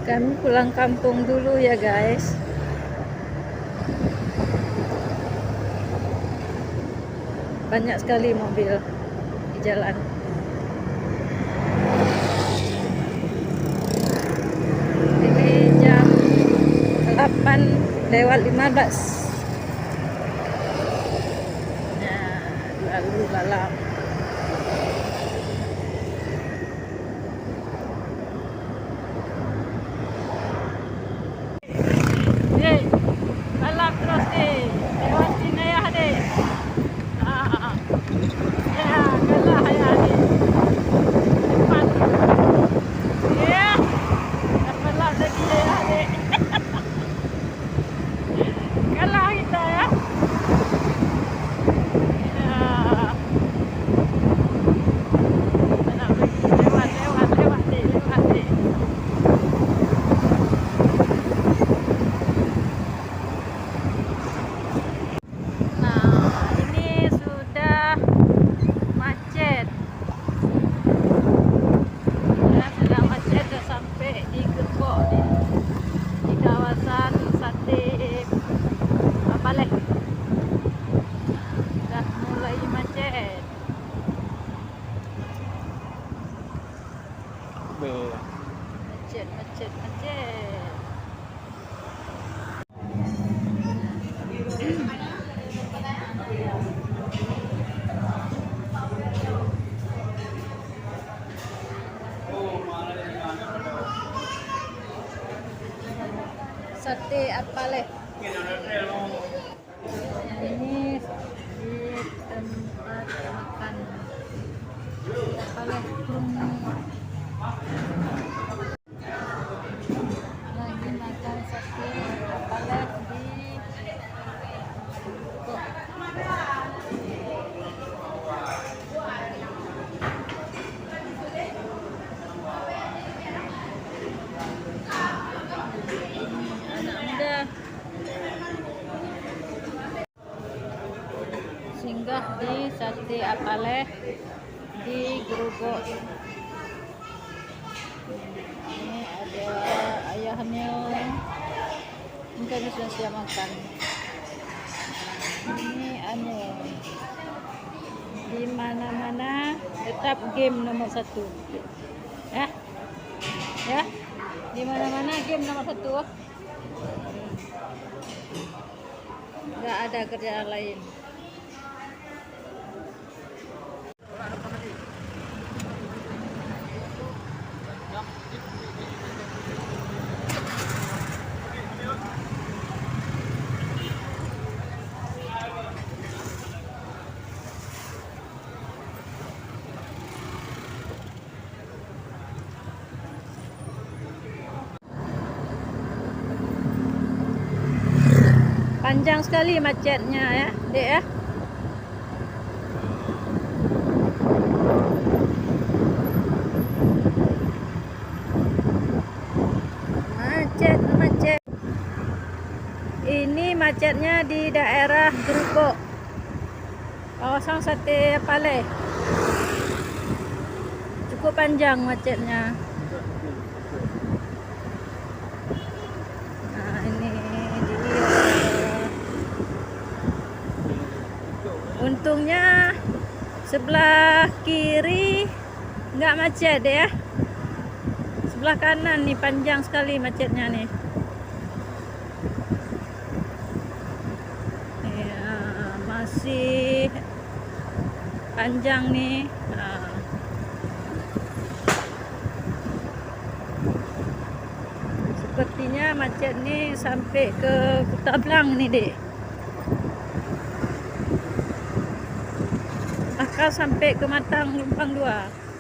Kami pulang kampung dulu ya guys. Banyak sekali mobil di jalan. Ini jam 8:15. Nah, lalu lalang. Balap terus deh, lewatin ayah deh. Ya, kalah ayah deh. Cepat. Ya, dah balap lagi ayah deh. Kalah kita ya. Ya. Nak pergi lewat deh. Macet. Sate apa leh? Ini di tempat makan apa leh? Lagi makan sate apa leh di anak muda singgah di sate apa leh di Grogol. Ini ada ayahnya, mungkin sudah siap makan. Ini aneh, di mana-mana tetap game nomor 1 ya, di mana-mana game nomor 1, nggak ada kerjaan lain. Panjang sekali macetnya ya, Dek ya. Macet. Ini macetnya di daerah Grogol, kawasan sate apa leh. Cukup panjang macetnya. Nah, ini dia. Untungnya sebelah kiri nggak macet ya. Sebelah kanan nih panjang sekali macetnya nih. Ya, masih panjang nih. Nah. Sepertinya macet nih sampai ke Kota Blang nih, Dek. Bahkan sampai ke Matang Lumpang 2.